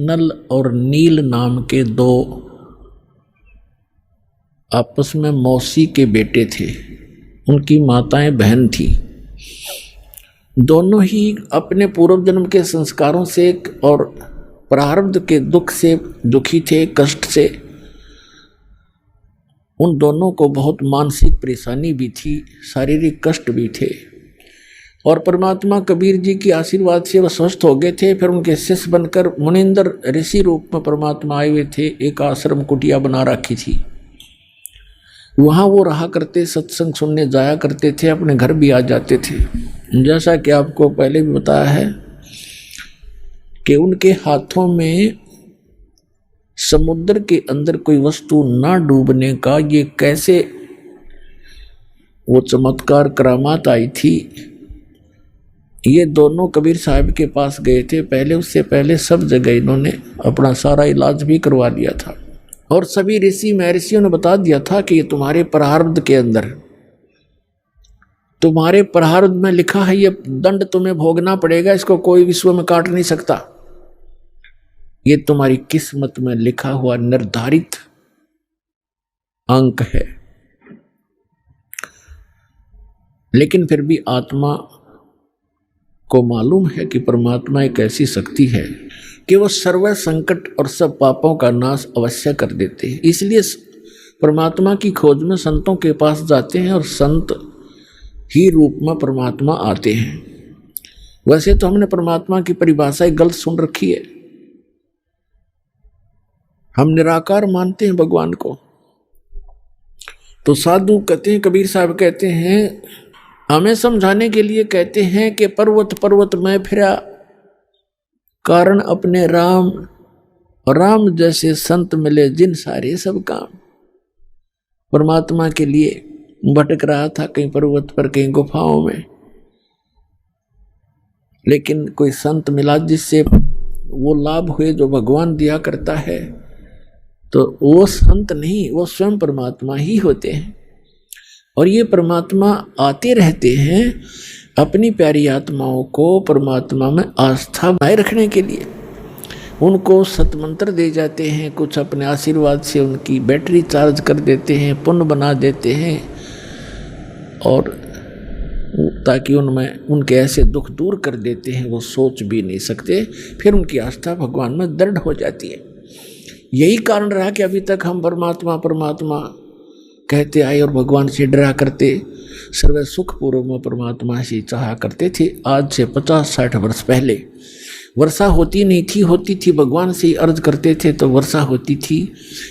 नल और नील नाम के दो आपस में मौसी के बेटे थे। उनकी माताएं बहन थी। दोनों ही अपने पूर्व जन्म के संस्कारों से और प्रारब्ध के दुख से दुखी थे, कष्ट से। उन दोनों को बहुत मानसिक परेशानी भी थी, शारीरिक कष्ट भी थे। और परमात्मा कबीर जी के आशीर्वाद से वह स्वस्थ हो गए थे। फिर उनके शिष्य बनकर मुनिंदर ऋषि रूप में परमात्मा आए हुए थे। एक आश्रम कुटिया बना रखी थी, वहाँ वो रहा करते, सत्संग सुनने जाया करते थे, अपने घर भी आ जाते थे। जैसा कि आपको पहले भी बताया है कि उनके हाथों में समुद्र के अंदर कोई वस्तु ना डूबने का ये कैसे वो चमत्कार करामात आई थी। ये दोनों कबीर साहब के पास गए थे पहले, उससे पहले सब जगह इन्होंने अपना सारा इलाज भी करवा लिया था। और सभी ऋषि महर्षियों ने बता दिया था कि ये तुम्हारे प्रारब्ध के अंदर, तुम्हारे प्रारब्ध में लिखा है, ये दंड तुम्हें भोगना पड़ेगा, इसको कोई विश्व में काट नहीं सकता। ये तुम्हारी किस्मत में लिखा हुआ निर्धारित अंक है। लेकिन फिर भी आत्मा को मालूम है कि परमात्मा एक ऐसी शक्ति है कि वो सर्व संकट और सब पापों का नाश अवश्य कर देते हैं। इसलिए परमात्मा की खोज में संतों के पास जाते हैं और संत ही रूप में परमात्मा आते हैं। वैसे तो हमने परमात्मा की परिभाषा गलत सुन रखी है। हम निराकार मानते हैं भगवान को। तो साधु कहते हैं, कबीर साहब कहते हैं, हमें समझाने के लिए कहते हैं कि पर्वत पर्वत में फिरा, कारण अपने राम, राम जैसे संत मिले जिन सारे सब काम। परमात्मा के लिए भटक रहा था, कहीं पर्वत पर, कहीं गुफाओं में, लेकिन कोई संत मिला जिससे वो लाभ हुए जो भगवान दिया करता है। तो वो संत नहीं, वो स्वयं परमात्मा ही होते हैं। और ये परमात्मा आते रहते हैं अपनी प्यारी आत्माओं को परमात्मा में आस्था बनाए रखने के लिए। उनको सतमंत्र दे जाते हैं, कुछ अपने आशीर्वाद से उनकी बैटरी चार्ज कर देते हैं, पुण्य बना देते हैं, और ताकि उनमें उनके ऐसे दुख दूर कर देते हैं वो सोच भी नहीं सकते। फिर उनकी आस्था भगवान में दृढ़ हो जाती है। यही कारण रहा कि अभी तक हम परमात्मा परमात्मा कहते आए और भगवान से डरा करते, सर्व सुखपूर्व में परमात्मा से चाहा करते थे। आज से 50-60 वर्ष पहले वर्षा होती नहीं थी, होती थी भगवान से ही अर्ज करते थे तो वर्षा होती थी।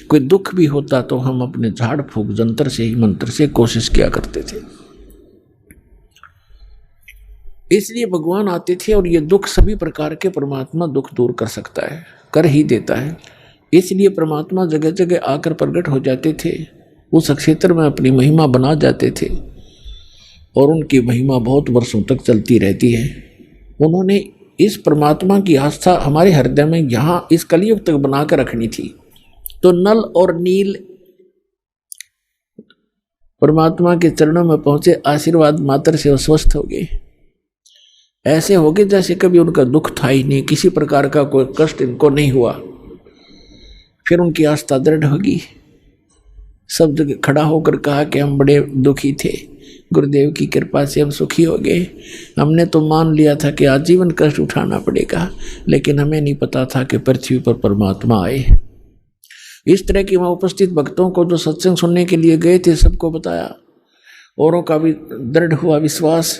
कोई दुख भी होता तो हम अपने झाड़ फूक जंतर से ही, मंत्र से कोशिश किया करते थे। इसलिए भगवान आते थे और ये दुख सभी प्रकार के परमात्मा दुख दूर कर सकता है, कर ही देता है। इसलिए परमात्मा जगह जगह आकर प्रकट हो जाते थे, उस क्षेत्र में अपनी महिमा बना जाते थे और उनकी महिमा बहुत वर्षों तक चलती रहती है। उन्होंने इस परमात्मा की आस्था हमारे हृदय में यहाँ इस कलयुग तक बना कर रखनी थी। तो नल और नील परमात्मा के चरणों में पहुंचे, आशीर्वाद मात्र से वो स्वस्थ हो गए। ऐसे हो गए जैसे कभी उनका दुख था ही नहीं, किसी प्रकार का कोई कष्ट इनको नहीं हुआ। फिर उनकी आस्था दृढ़ होगी। सब जगह खड़ा होकर कहा कि हम बड़े दुखी थे, गुरुदेव की कृपा से हम सुखी हो गए। हमने तो मान लिया था कि आजीवन कष्ट उठाना पड़ेगा, लेकिन हमें नहीं पता था कि पृथ्वी पर परमात्मा आए। इस तरह की वहाँ उपस्थित भक्तों को जो सत्संग सुनने के लिए गए थे सबको बताया, औरों का भी दृढ़ हुआ विश्वास।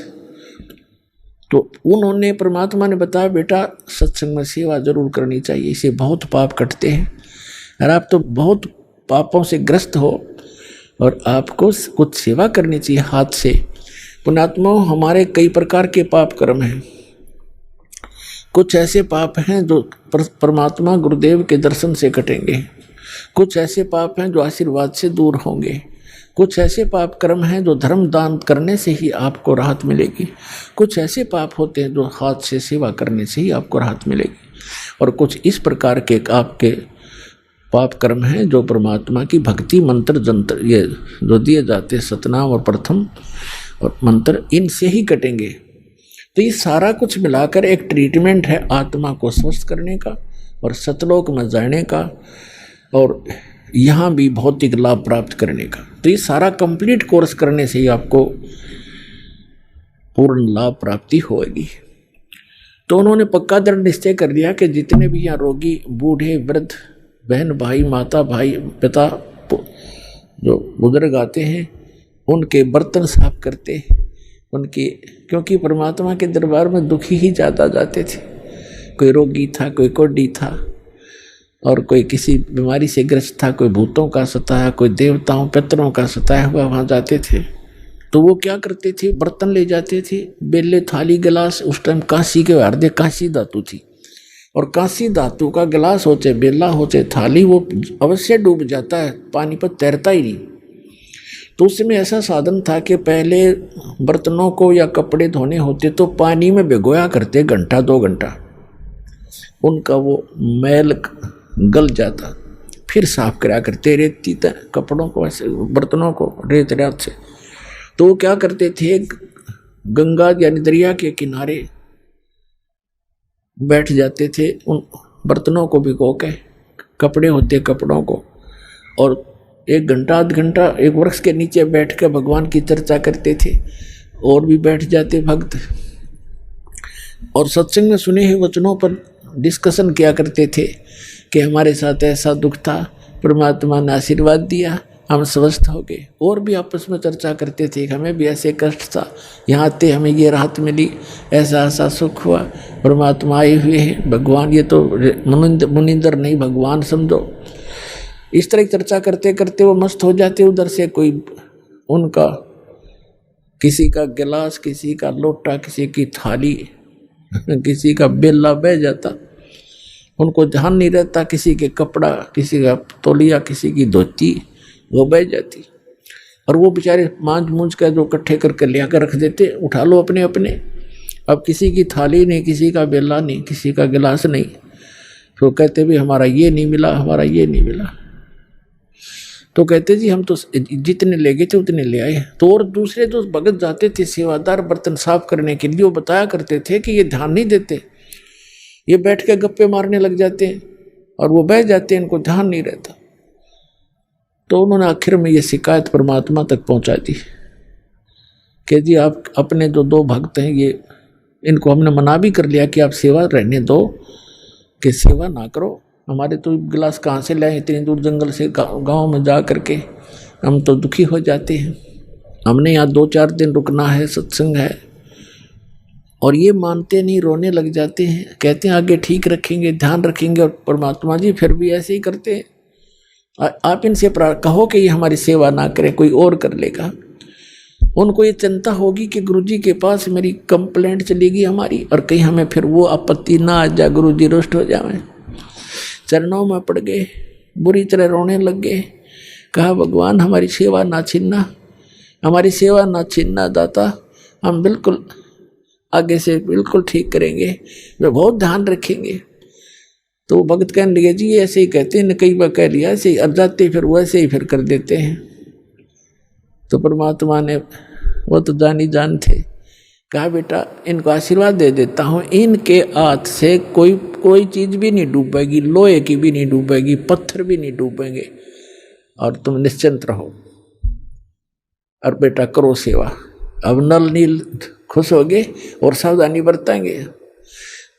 तो उन्होंने, परमात्मा ने बताया, बेटा सत्संग में सेवा जरूर करनी चाहिए, इसे बहुत पाप कटते हैं और आप तो बहुत पापों से ग्रस्त हो और आपको कुछ सेवा करनी चाहिए हाथ से। पुण्यात्माओं, हमारे कई प्रकार के पाप कर्म हैं। कुछ ऐसे पाप हैं जो परमात्मा गुरुदेव के दर्शन से कटेंगे, कुछ ऐसे पाप हैं जो आशीर्वाद से दूर होंगे, कुछ ऐसे पाप कर्म हैं जो धर्म दान करने से ही आपको राहत मिलेगी, कुछ ऐसे पाप होते हैं जो हाथ से सेवा करने से ही आपको राहत मिलेगी, और कुछ इस प्रकार के आपके पाप कर्म हैं जो परमात्मा की भक्ति मंत्र जंत्र ये जो दिए जाते सतनाम और प्रथम और मंत्र, इनसे ही कटेंगे। तो ये सारा कुछ मिलाकर एक ट्रीटमेंट है आत्मा को स्वस्थ करने का, और सतलोक में जाने का और यहाँ भी भौतिक लाभ प्राप्त करने का। तो ये सारा कंप्लीट कोर्स करने से ही आपको पूर्ण लाभ प्राप्ति होगी। तो उन्होंने पक्का दृढ़ निश्चय कर लिया कि जितने भी यहाँ रोगी, बूढ़े, वृद्ध, बहन, भाई, माता, भाई, पिता जो बुजुर्ग आते हैं उनके बर्तन साफ करते, उनकी, क्योंकि परमात्मा के दरबार में दुखी ही ज़्यादा जाते थे। कोई रोगी था, कोई कोढ़ी था, और कोई किसी बीमारी से ग्रस्त था, कोई भूतों का सताया, कोई देवताओं पितरों का सताया हुआ वहाँ जाते थे। तो वो क्या करते थे, बर्तन ले जाते थे, बेले, थाली, गिलास। उस टाइम कांसी के हार्दे कांसी धातु थी, और कांसी धातु का गिलास हो चाहे बेला हो चाहे थाली, वो अवश्य डूब जाता है, पानी पर तैरता ही नहीं। तो उसमें ऐसा साधन था कि पहले बर्तनों को या कपड़े धोने होते तो पानी में भिगोया करते, घंटा 2 घंटा, उनका वो मैल गल जाता, फिर साफ करा करते रेती कपड़ों को, ऐसे बर्तनों को रेत रात से। तो वो क्या करते थे, गंगा यानी दरिया के किनारे बैठ जाते थे, उन बर्तनों को भिगो के, कपड़े होते कपड़ों को, और 1 घंटा 1.5 घंटा एक वृक्ष के नीचे बैठ कर भगवान की चर्चा करते थे। और भी बैठ जाते भक्त और सत्संग में सुने हुए वचनों पर डिस्कशन किया करते थे कि हमारे साथ ऐसा दुख था, परमात्मा ने आशीर्वाद दिया, हम स्वस्थ हो गए। और भी आपस में चर्चा करते थे, हमें भी ऐसे कष्ट था, यहाँ आते हमें ये राहत मिली, ऐसा ऐसा सुख हुआ, परमात्मा आए हुए हैं, भगवान, ये तो मुनिंदर नहीं भगवान समझो। इस तरह की चर्चा करते करते वो मस्त हो जाते। उधर से कोई उनका किसी का गिलास, किसी का लोटा, किसी की थाली, किसी का बेला बह जाता, उनको ध्यान नहीं रहता, किसी के कपड़ा, किसी का तौलिया, किसी की धोती वो बह जाती। और वो बेचारे मांझ मूंझ का जो इकट्ठे करके लिया कर रख देते, उठा लो अपने अपने। अब किसी की थाली नहीं, किसी का बेला नहीं, किसी का गिलास नहीं, तो कहते भी हमारा ये नहीं मिला, हमारा ये नहीं मिला। तो कहते जी हम तो जितने ले गए थे उतने ले आए। तो और दूसरे जो भगत जाते थे सेवादार बर्तन साफ करने के लिए, वो बताया करते थे कि ये ध्यान नहीं देते, ये बैठ के गप्पे मारने लग जाते हैं और वो बह जाते हैं, इनको ध्यान नहीं रहता। तो उन्होंने आखिर में ये शिकायत परमात्मा तक पहुंचा दी कि जी आप अपने जो 2 भक्त हैं, ये इनको हमने मना भी कर लिया कि आप सेवा रहने दो, कि सेवा ना करो, हमारे तो गिलास कहाँ से लाए, इतनी दूर जंगल से गांव में जा करके, हम तो दुखी हो जाते हैं, हमने यहाँ 2-4 दिन रुकना है, सत्संग है। और ये मानते नहीं, रोने लग जाते हैं, कहते हैं आगे ठीक रखेंगे, ध्यान रखेंगे, और परमात्मा जी फिर भी ऐसे ही करते हैं। आप इनसे कहो कि ये हमारी सेवा ना करें, कोई और कर लेगा। उनको ये चिंता होगी कि गुरुजी के पास मेरी कंप्लेंट चलेगी हमारी, और कहीं हमें फिर वो आपत्ति ना आ जाए, गुरुजी रुष्ट हो जाए। चरणों में पड़ गए, बुरी तरह रोने लग गए, कहा भगवान हमारी सेवा ना छीनना, हमारी सेवा ना छीनना दाता, हम बिल्कुल आगे से बिल्कुल ठीक करेंगे, वे बहुत ध्यान रखेंगे। तो भगत कहने लगे जी ऐसे ही कहते हैं, कई बार कह लिया ऐसे ही, अब जाते फिर वैसे ही फिर कर देते हैं। तो परमात्मा ने, वो तो जानी जान थे, कहा बेटा इनको आशीर्वाद दे देता हूँ, इनके हाथ से कोई चीज भी नहीं डूबेगी, लोहे की भी नहीं डूबेगी, पत्थर भी नहीं डूबेंगे, और तुम निश्चिंत रहो, और बेटा करो सेवा। अब नल नील खुश हो गए और सावधानी बरतेंगे।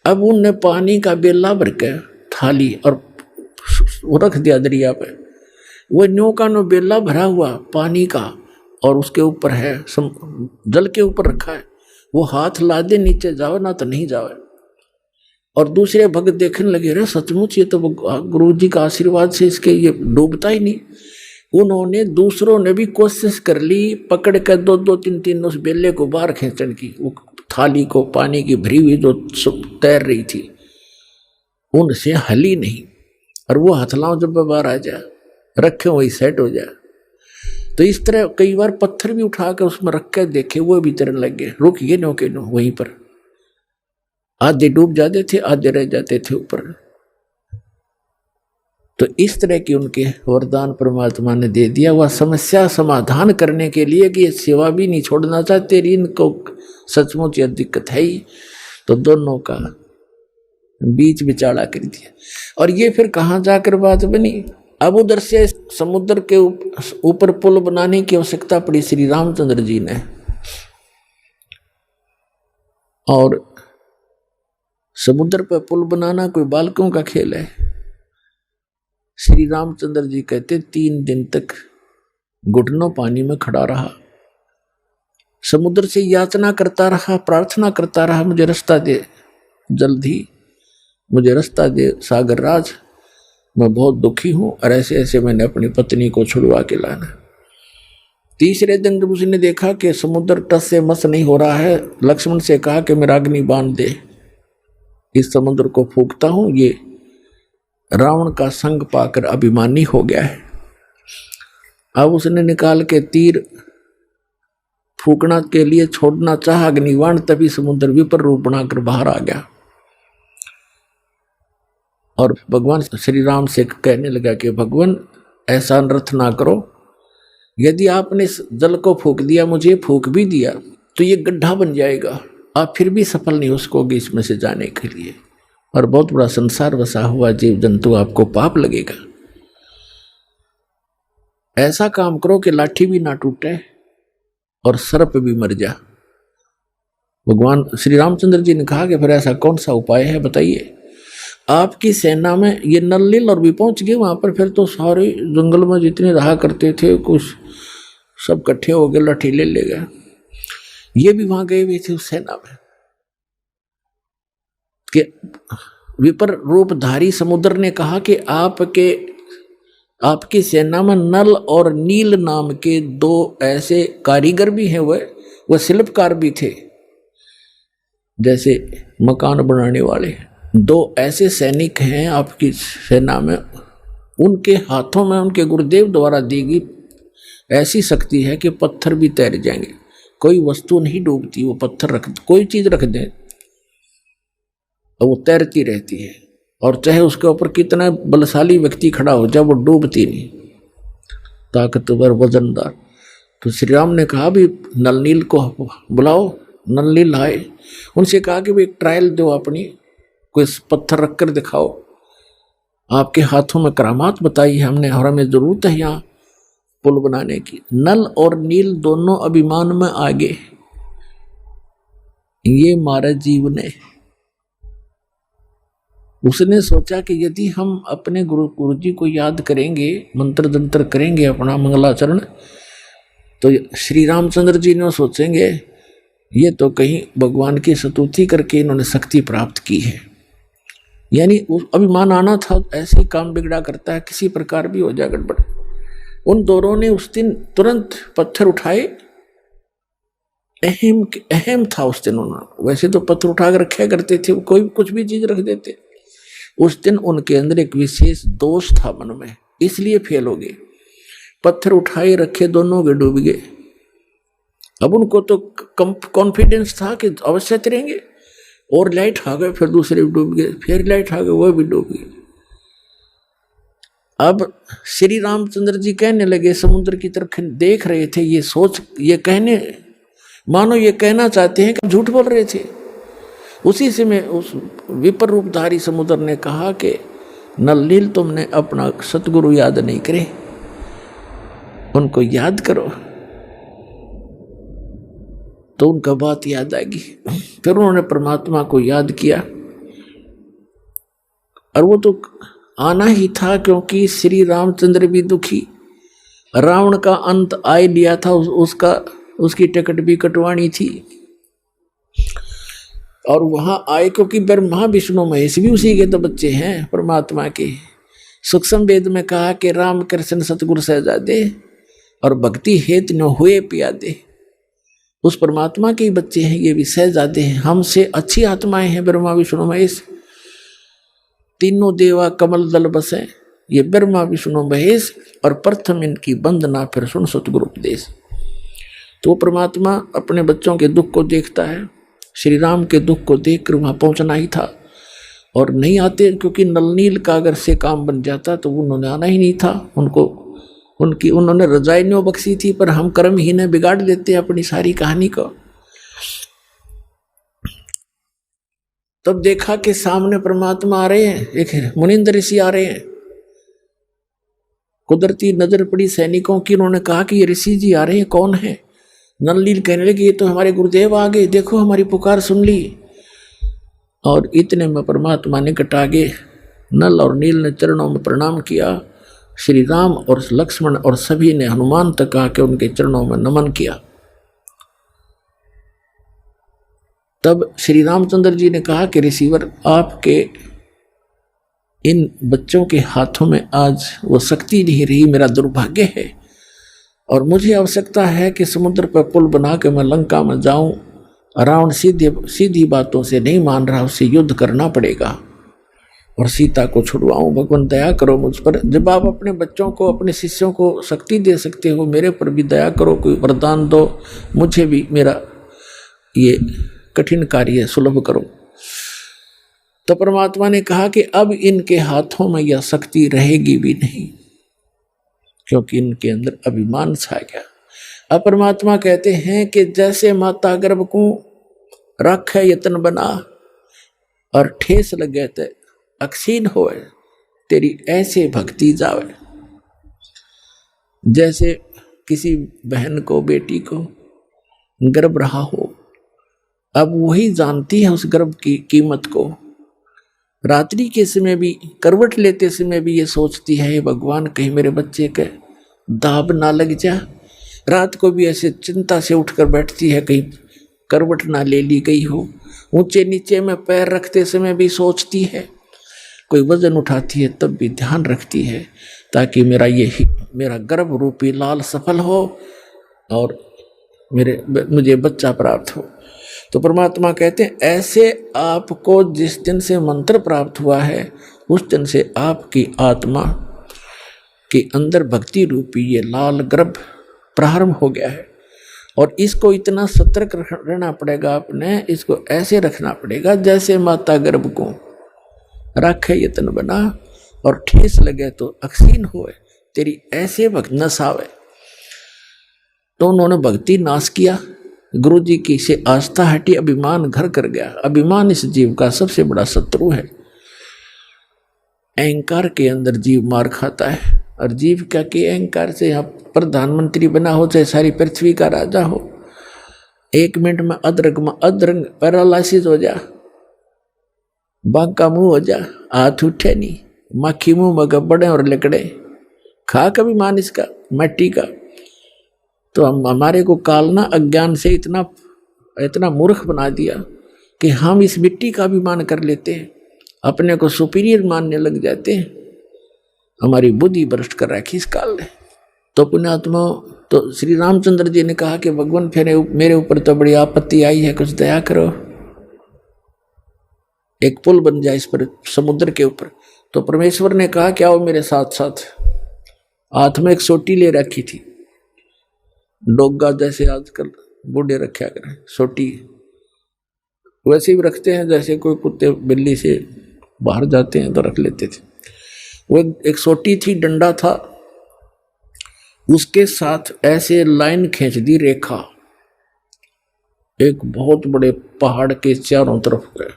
अब उनने पानी का बेला भर के थाली और वो रख दिया दरिया पे, वो न्यू का नो बेला भरा हुआ पानी का, और उसके ऊपर है जल के ऊपर रखा है, वो हाथ ला दे नीचे जाओ ना तो नहीं जाओ। और दूसरे भक्त देखने लगे, रे सचमुच ये तो गुरु जी का आशीर्वाद से इसके ये डूबता ही नहीं। उन्होंने दूसरों ने भी कोशिश कर ली, पकड़ कर 2-2, 3-3 उस बेले को बाहर खींचने की, वो थाली को पानी की भरी हुई जो तैर रही थी, उनसे हली नहीं। और वो हथलाओं जब बाहर आ जाए, रखे वही सेट हो जाए। तो इस तरह कई बार पत्थर भी उठा कर उसमें रख कर देखे, वो भी तैरने लग गए, रुक गए नो के नो वहीं पर। आधे डूब जाते थे, आधे रह जाते थे ऊपर। तो इस तरह की उनके वरदान परमात्मा ने दे दिया, वह समस्या समाधान करने के लिए कि ये सेवा भी नहीं छोड़ना चाहते, इनको सचमुच यह दिक्कत है ही। तो दोनों का बीच बिचाड़ा कर दिया। और ये फिर कहाँ जाकर बात बनी। अब उधर से समुद्र के ऊपर पुल बनाने की आवश्यकता पड़ी श्री रामचंद्र जी ने, और समुद्र पर पुल बनाना कोई बालकों का खेल है। श्री रामचंद्र जी कहते 3 दिन तक घुटनों पानी में खड़ा रहा, समुद्र से याचना करता रहा, प्रार्थना करता रहा, मुझे रास्ता दे, जल्दी मुझे रास्ता दे सागर राज, मैं बहुत दुखी हूं और ऐसे ऐसे मैंने अपनी पत्नी को छुड़वा के लाना। तीसरे दिन जब उसने देखा कि समुद्र टस से मस नहीं हो रहा है, लक्ष्मण से कहा कि मेरा अग्नि बांध दे, इस समुद्र को फूंकता हूं। ये रावण का संग पाकर अभिमानी हो गया है। अब उसने निकाल के तीर फूकना के लिए छोड़ना चाहा अग्निबाण, तभी समुद्र विपर रूप बनाकर बाहर आ गया और भगवान श्री राम से कहने लगा कि भगवान ऐसा अनर्थ ना करो, यदि आपने जल को फूंक दिया, मुझे फूंक भी दिया, तो ये गड्ढा बन जाएगा, आप फिर भी सफल नहीं हो सकोगे इसमें से जाने के लिए, और बहुत बड़ा संसार बसा हुआ जीव जंतु, आपको पाप लगेगा। ऐसा काम करो कि लाठी भी ना टूटे और सर्प भी मर जा। भगवान श्री रामचंद्र जी ने कहा कि फिर ऐसा कौन सा उपाय है बताइए। आपकी सेना में ये नल और भी पहुंच गए वहां पर, फिर तो सारे जंगल में जितने रहा करते थे कुछ सब इकट्ठे हो गए, लाठी ले गए। ये भी वहां गए हुए थे उस सेना में कि विपर रूपधारी समुद्र ने कहा कि आपकी सेना में नल और नील नाम के 2 ऐसे कारीगर भी हैं, वह शिल्पकार भी थे, जैसे मकान बनाने वाले। 2 ऐसे सैनिक हैं आपकी सेना में, उनके हाथों में उनके गुरुदेव द्वारा दी गई ऐसी शक्ति है कि पत्थर भी तैर जाएंगे, कोई वस्तु नहीं डूबती, वो पत्थर रख, कोई चीज रख दें तो वो तैरती रहती है, और चाहे उसके ऊपर कितना बलशाली व्यक्ति खड़ा हो जाए वो डूबती नहीं, ताकतवर वजनदार। तो श्री राम ने कहा भी नल नील को बुलाओ, नल नील आए, उनसे कहा कि भाई एक ट्रायल दो, अपनी कोई पत्थर रख कर दिखाओ, आपके हाथों में करामात बताई है हमने और हमें जरूरत है यहाँ पुल बनाने की। नल और नील दोनों अभिमान में आगे, ये मारा जीव ने। उसने सोचा कि यदि हम अपने गुरु जी को याद करेंगे, मंत्र तंत्र करेंगे, अपना मंगलाचरण, तो श्री रामचंद्र जी ने सोचेंगे ये तो कहीं भगवान की स्तुति करके इन्होंने शक्ति प्राप्त की है, यानी अभिमान आना था, ऐसे ही काम बिगड़ा करता है, किसी प्रकार भी हो जाए गड़बड़। उन दोनों ने उस दिन तुरंत पत्थर उठाए, अहम था उस दिन उन्होंने, वैसे तो पत्थर उठा कर रखे करते थे, कोई कुछ भी चीज रख देते। उस दिन उनके अंदर एक विशेष दोष था मन में, इसलिए फेल हो गए। पत्थर उठाए रखे, दोनों के डूब गए। अब उनको तो कॉन्फिडेंस था कि अवश्य तैरेंगे, और लाइट आ गए, फिर दूसरे भी डूब गए, फिर लाइट आ गए, वह भी डूब गए। अब श्री रामचंद्र जी कहने लगे, समुद्र की तरफ देख रहे थे, ये सोच, ये कहने, मानो ये कहना चाहते हैं कि झूठ बोल रहे थे। उसी से में उस विपर रूपधारी समुद्र ने कहा कि नल नील तुमने अपना सतगुरु याद नहीं करे, उनको याद करो। तो उनका बात याद आ गई, फिर उन्होंने परमात्मा को याद किया, और वो तो आना ही था क्योंकि श्री रामचंद्र भी दुखी, रावण का अंत आ लिया था, उसकी टिकट भी कटवानी थी, और वहां आए क्योंकि ब्रह्मा विष्णु महेश भी उसी के तो बच्चे हैं परमात्मा के। सूक्ष्म वेद में कहा कि राम कृष्ण सतगुरु सहजादे और भक्ति हेतु न हुए पियादे, उस परमात्मा के बच्चे हैं, ये भी सहजादे हैं, हमसे अच्छी आत्माएं हैं ब्रह्मा विष्णु महेश, तीनों देवा कमल दल बसे, ये ब्रह्मा विष्णु महेश, और प्रथम इनकी वंदना फिर सुन सतगुरु उपदेश। तो परमात्मा अपने बच्चों के दुख को देखता है, श्री राम के दुख को देखकर वहां पहुंचना ही था, और नहीं आते क्योंकि नलनील का अगर से काम बन जाता तो उन्होंने आना ही नहीं था। उन्होंने रजाई न्यों बख्शी थी, पर हम कर्म ही ने बिगाड़ देते अपनी सारी कहानी को। तब देखा कि सामने परमात्मा आ रहे हैं, एक मुनिंद्र ऋषि आ रहे हैं। कुदरती नजर पड़ी सैनिकों की, उन्होंने कहा कि ये ऋषि जी आ रहे हैं, कौन है? नलनील कहने लगे ये तो हमारे गुरुदेव आ गए, देखो हमारी पुकार सुन ली। और इतने में परमात्मा निकट आगे, नल और नील ने चरणों में प्रणाम किया। श्री राम और लक्ष्मण और सभी ने हनुमान तक आके उनके चरणों में नमन किया। तब श्री रामचंद्र जी ने कहा कि ऋषिवर, आपके इन बच्चों के हाथों में आज वो शक्ति नहीं रही, मेरा दुर्भाग्य है, और मुझे आवश्यकता है कि समुद्र पर पुल बना के मैं लंका में जाऊं। रावण सीधी बातों से नहीं मान रहा, उससे युद्ध करना पड़ेगा और सीता को छुड़वाऊं। भगवान दया करो मुझ पर। जब आप अपने बच्चों को, अपने शिष्यों को शक्ति दे सकते हो, मेरे पर भी दया करो, कोई वरदान दो, मुझे भी मेरा ये कठिन कार्य सुलभ करो। तो परमात्मा ने कहा कि अब इनके हाथों में यह शक्ति रहेगी भी नहीं, क्योंकि इनके अंदर अभिमान छा गया। अब परमात्मा कहते हैं कि जैसे माता गर्भ को राखे यतन बना और ठेस लगे तो अक्षीण होए, तेरी ऐसे भक्ति जावे। जैसे किसी बहन को, बेटी को गर्भ रहा हो, अब वही जानती है उस गर्भ की कीमत को। रात्रि के समय भी, करवट लेते समय भी ये सोचती है, भगवान कहीं मेरे बच्चे के दाब ना लग जा। रात को भी ऐसे चिंता से उठकर बैठती है, कहीं करवट ना ले ली गई हो। ऊंचे नीचे में पैर रखते समय भी सोचती है, कोई वजन उठाती है तब भी ध्यान रखती है, ताकि मेरा गर्भ रूपी लाल सफल हो और मुझे बच्चा प्राप्त हो। तो परमात्मा कहते हैं ऐसे आपको जिस दिन से मंत्र प्राप्त हुआ है, उस दिन से आपकी आत्मा के अंदर भक्ति रूपी ये लाल गर्भ प्रारंभ हो गया है। और इसको इतना सतर्क रहना पड़ेगा, आपने इसको ऐसे रखना पड़ेगा जैसे माता गर्भ को राखे यतन बना और ठेस लगे तो अक्षीण होए, तेरी ऐसे भक्त नस आवे। तो उन्होंने भक्ति नाश किया, गुरु जी की से आस्था हटी, अभिमान घर कर गया। अभिमान इस जीव का सबसे बड़ा शत्रु है। अहंकार के अंदर जीव मार खाता है, और जीव क्या कि अहंकार से यहाँ प्रधानमंत्री बना हो, चाहे सारी पृथ्वी का राजा हो, 1 मिनट में अदरंग पैरालिसिस हो जा, बांका मुंह हो जा, हाथ उठे नहीं, मक्खी मुंह में गब्बड़े और लकड़े, खा कभी मान इसका मट्टी का। तो हमारे को कालना अज्ञान से इतना मूर्ख बना दिया कि हम इस मिट्टी का भी मान कर लेते हैं, अपने को सुपीरियर मानने लग जाते हैं। हमारी बुद्धि भ्रष्ट कर रखी इस काल ने। तो पुण्यात्मा, तो श्री रामचंद्र जी ने कहा कि भगवान फिर मेरे ऊपर तो बड़ी आपत्ति आई है, कुछ दया करो, एक पुल बन जाए इस पर, समुद्र के ऊपर। तो परमेश्वर ने कहा क्या वो मेरे साथ साथ। हाथ में एक सोटी ले रखी थी, डोगा जैसे आजकल बूढ़े रखा करें सोटी, वैसे भी रखते हैं जैसे कोई कुत्ते बिल्ली से बाहर जाते हैं तो रख लेते थे। वो एक सोटी थी, डंडा था, उसके साथ ऐसे लाइन खींच दी रेखा एक बहुत बड़े पहाड़ के चारों तरफ गए,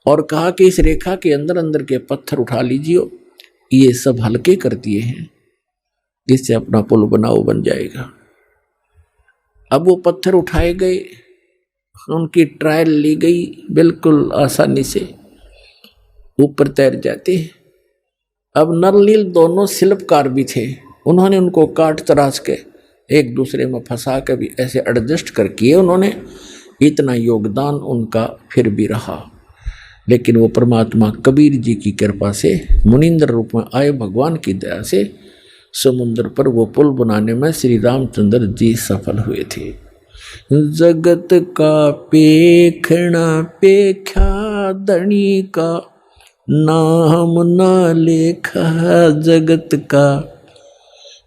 और कहा कि इस रेखा के अंदर अंदर के पत्थर उठा लीजिए, ये सब हल्के कर दिए हैं, जिससे अपना पुल बनाओ बन जाएगा। अब वो पत्थर उठाए गए, उनकी ट्रायल ली गई, बिल्कुल आसानी से ऊपर तैर जाते हैं। अब नल नील दोनों शिल्पकार भी थे, उन्होंने उनको काट तराश के एक दूसरे में फंसा के भी ऐसे एडजस्ट कर किए उन्होंने। इतना योगदान उनका फिर भी रहा, लेकिन वो परमात्मा कबीर जी की कृपा से मुनिंद्र रूप में आए, भगवान की दया से समुद्र पर वो पुल बनाने में श्री रामचंद्र जी सफल हुए थे। जगत का पेखना पेख्या धनी का नाम न लेखा, जगत का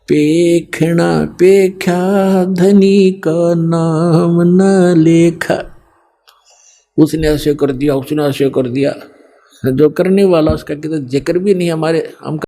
पेखना पेख्या धनी का नाम न लेखा। उसने ऐसे कर दिया, उसने ऐसे कर दिया, जो करने वाला उसका कितना जिक्र भी नहीं हमारे हम